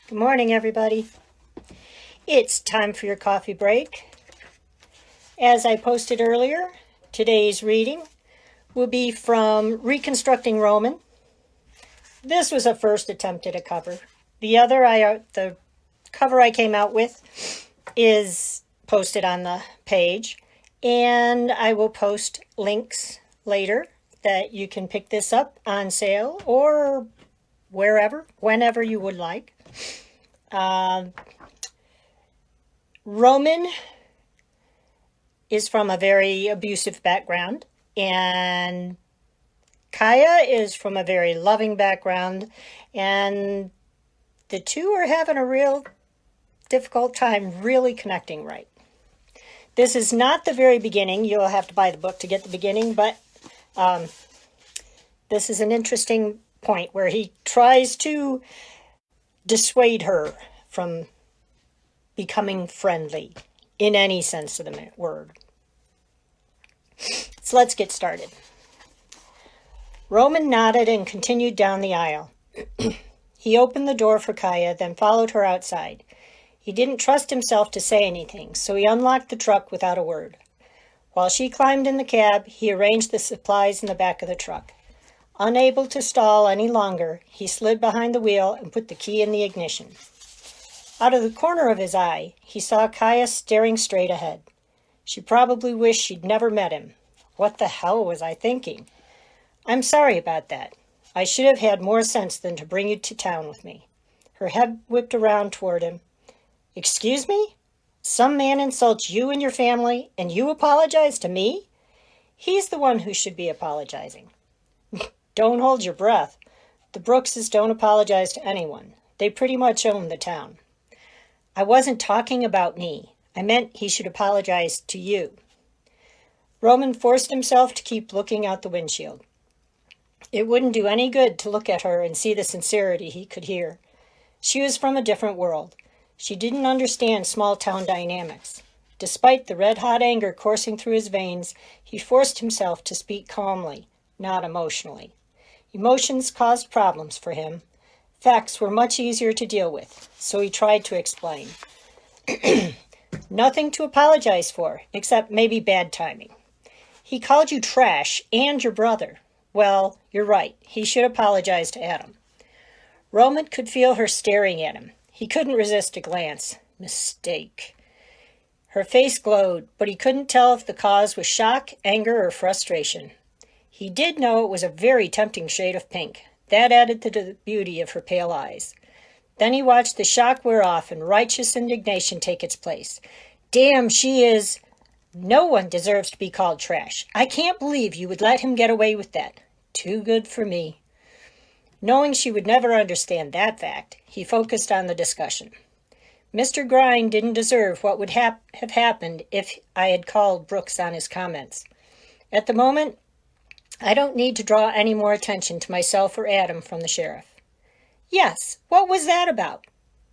Good morning, everybody. It's time for your coffee break. As I posted earlier, today's reading will be from Reconstructing Roman. This was a first attempt at a cover. The cover I came out with is posted on the page, and I will post links later that you can pick this up on sale or whenever you would like. Roman is from a very abusive background, and Kaia is from a very loving background, and the two are having a real difficult time really connecting right. This is not the very beginning. You'll have to buy the book to get the beginning, but this is an interesting point where he tries to dissuade her from becoming friendly in any sense of the word. So let's get started. Roman nodded and continued down the aisle. He opened the door for Kaia, then followed her outside. He didn't trust himself to say anything, so he unlocked the truck without a word. While she climbed in the cab, he arranged the supplies in the back of the truck. Unable to stall any longer, he slid behind the wheel and put the key in the ignition. Out of the corner of his eye, he saw Kaia staring straight ahead. She probably wished she'd never met him. What the hell was I thinking? I'm sorry about that. I should have had more sense than to bring you to town with me. Her head whipped around toward him. Excuse me? Some man insults you and your family, and you apologize to me? He's the one who should be apologizing. Don't hold your breath. The Brookses don't apologize to anyone. They pretty much own the town. I wasn't talking about me. I meant he should apologize to you. Roman forced himself to keep looking out the windshield. It wouldn't do any good to look at her and see the sincerity he could hear. She was from a different world. She didn't understand small-town dynamics. Despite the red-hot anger coursing through his veins, he forced himself to speak calmly, not emotionally. Emotions caused problems for him. Facts were much easier to deal with, so he tried to explain. Nothing to apologize for, except maybe bad timing. He called you trash and your brother. Well, you're right. He should apologize to Adam. Roman could feel her staring at him. He couldn't resist a glance. Mistake. Her face glowed, but he couldn't tell if the cause was shock, anger, or frustration. He did know it was a very tempting shade of pink. That added to the beauty of her pale eyes. Then he watched the shock wear off and righteous indignation take its place. Damn, she is... No one deserves to be called trash. I can't believe you would let him get away with that. Too good for me. Knowing she would never understand that fact, he focused on the discussion. Mr. Grind didn't deserve what would have happened if I had called Brooks on his comments. At the moment, I don't need to draw any more attention to myself or Adam from the sheriff. Yes, what was that about?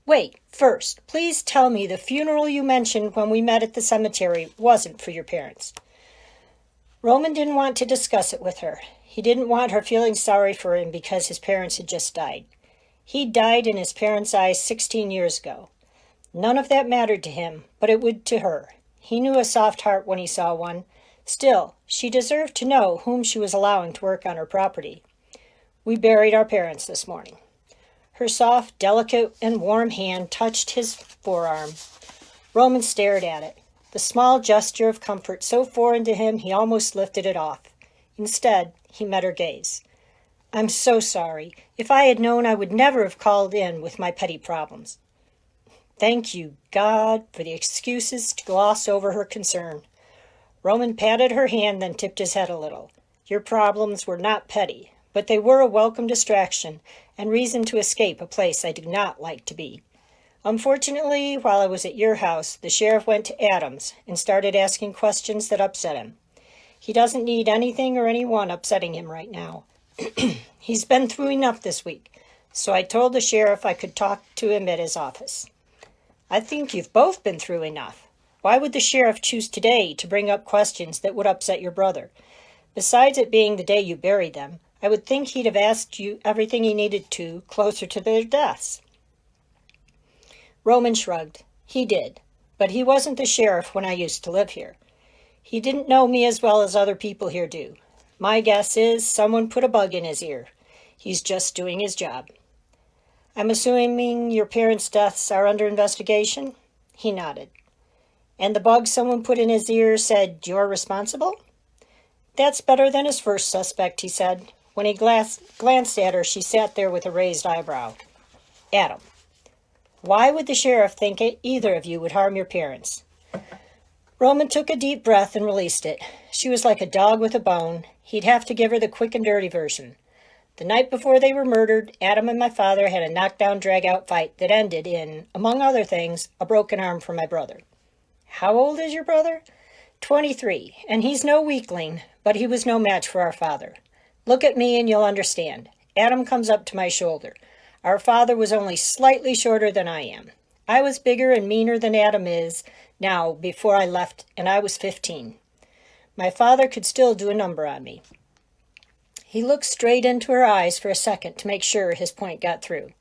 Wait, first, please tell me the funeral you mentioned when we met at the cemetery wasn't for your parents. Roman didn't want to discuss it with her. He didn't want her feeling sorry for him because his parents had just died. He died in his parents' eyes 16 years ago. None of that mattered to him, but it would to her. He knew a soft heart when he saw one. Still, she deserved to know whom she was allowing to work on her property. We buried our parents this morning. Her soft, delicate, and warm hand touched his forearm. Roman stared at it. The small gesture of comfort so foreign to him he almost lifted it off. Instead, he met her gaze. I'm so sorry. If I had known, I would never have called in with my petty problems. Thank you, God, for the excuses to gloss over her concern. Roman patted her hand, then tipped his head a little. Your problems were not petty, but they were a welcome distraction and reason to escape a place I do not like to be. Unfortunately, while I was at your house, the sheriff went to Adam's and started asking questions that upset him. He doesn't need anything or anyone upsetting him right now. He's been through enough this week, so I told the sheriff I could talk to him at his office. I think you've both been through enough. Why would the sheriff choose today to bring up questions that would upset your brother? Besides it being the day you buried them, I would think he'd have asked you everything he needed to closer to their deaths. Roman shrugged. He did, but he wasn't the sheriff when I used to live here. He didn't know me as well as other people here do. My guess is someone put a bug in his ear. He's just doing his job. I'm assuming your parents' deaths are under investigation? He nodded. And the bug someone put in his ear said you're responsible? That's better than his first suspect, he said. When he glanced at her, she sat there with a raised eyebrow. Adam, why would the sheriff think either of you would harm your parents? Roman took a deep breath and released it. She was like a dog with a bone. He'd have to give her the quick and dirty version. The night before they were murdered, Adam and my father had a knockdown, drag-out fight that ended in, among other things, a broken arm for my brother. How old is your brother? 23, and he's no weakling, but he was no match for our father. Look at me and you'll understand. Adam comes up to my shoulder. Our father was only slightly shorter than I am. I was bigger and meaner than Adam is now before I left, and I was 15. My father could still do a number on me. He looked straight into her eyes for a second to make sure his point got through.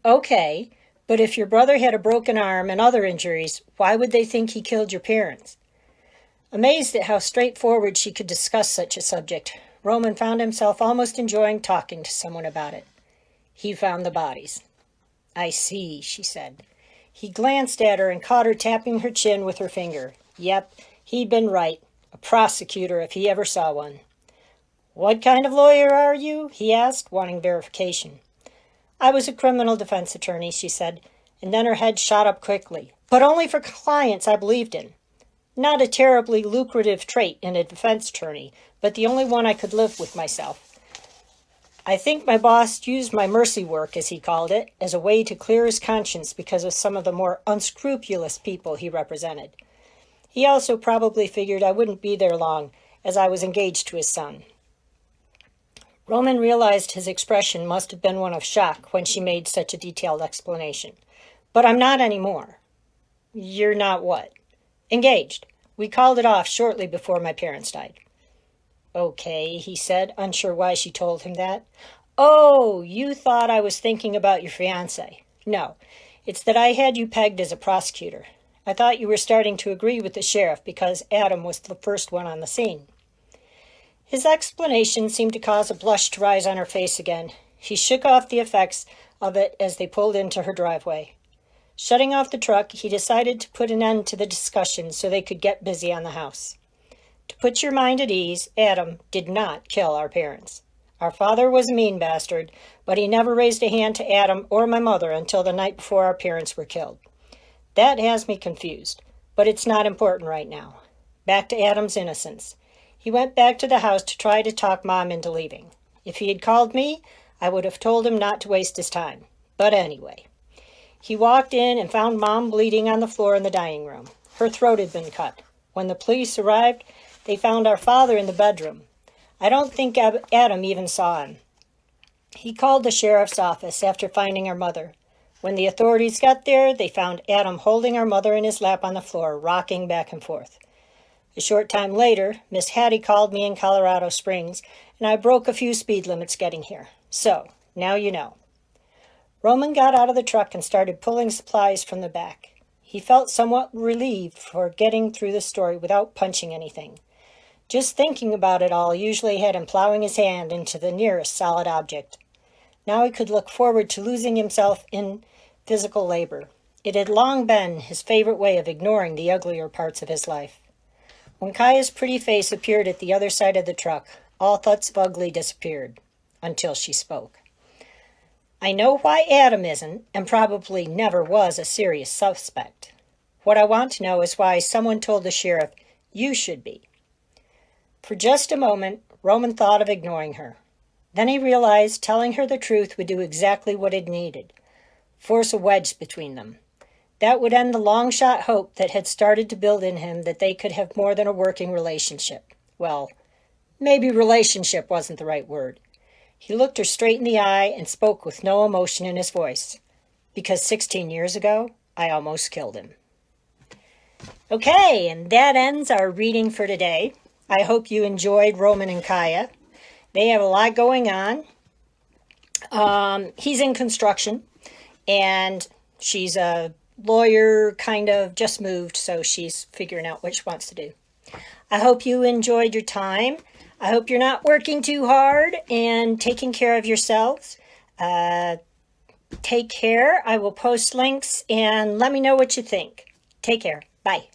Okay, but if your brother had a broken arm and other injuries, why would they think he killed your parents? Amazed at how straightforward she could discuss such a subject, Roman found himself almost enjoying talking to someone about it. He found the bodies. I see, she said. He glanced at her and caught her tapping her chin with her finger. Yep, he'd been right. A prosecutor if he ever saw one. What kind of lawyer are you? He asked, wanting verification. I was a criminal defense attorney, she said, and then her head shot up quickly. But only for clients I believed in. Not a terribly lucrative trait in a defense attorney, but the only one I could live with myself. I think my boss used my mercy work, as he called it, as a way to clear his conscience because of some of the more unscrupulous people he represented. He also probably figured I wouldn't be there long, as I was engaged to his son. Roman realized his expression must have been one of shock when she made such a detailed explanation. But I'm not anymore. You're not what? Engaged. We called it off shortly before my parents died. Okay, he said, unsure why she told him that. Oh, you thought I was thinking about your fiancé. No, it's that I had you pegged as a prosecutor. I thought you were starting to agree with the sheriff because Adam was the first one on the scene. His explanation seemed to cause a blush to rise on her face again. He shook off the effects of it as they pulled into her driveway. Shutting off the truck, he decided to put an end to the discussion so they could get busy on the house. To put your mind at ease, Adam did not kill our parents. Our father was a mean bastard, but he never raised a hand to Adam or my mother until the night before our parents were killed. That has me confused, but it's not important right now. Back to Adam's innocence. He went back to the house to try to talk Mom into leaving. If he had called me, I would have told him not to waste his time. But anyway. He walked in and found Mom bleeding on the floor in the dining room. Her throat had been cut. When the police arrived, they found our father in the bedroom. I don't think Adam even saw him. He called the sheriff's office after finding our mother. When the authorities got there, they found Adam holding our mother in his lap on the floor, rocking back and forth. A short time later, Miss Hattie called me in Colorado Springs, and I broke a few speed limits getting here. So, now you know. Roman got out of the truck and started pulling supplies from the back. He felt somewhat relieved for getting through the story without punching anything. Just thinking about it all usually had him plowing his hand into the nearest solid object. Now he could look forward to losing himself in physical labor. It had long been his favorite way of ignoring the uglier parts of his life. When Kaia's pretty face appeared at the other side of the truck, all thoughts of ugly disappeared, until she spoke. I know why Adam isn't, and probably never was, a serious suspect. What I want to know is why someone told the sheriff you should be. For just a moment, Roman thought of ignoring her. Then he realized telling her the truth would do exactly what it needed, force a wedge between them. That would end the long-shot hope that had started to build in him that they could have more than a working relationship. Well, maybe relationship wasn't the right word. He looked her straight in the eye and spoke with no emotion in his voice. Because 16 years ago, I almost killed him. Okay, and that ends our reading for today. I hope you enjoyed Roman and Kaia. They have a lot going on. He's in construction, and she's a lawyer kind of just moved, so she's figuring out what she wants to do. I hope you enjoyed your time. I hope you're not working too hard and taking care of yourselves. Take care. I will post links and let me know what you think. Take care. Bye.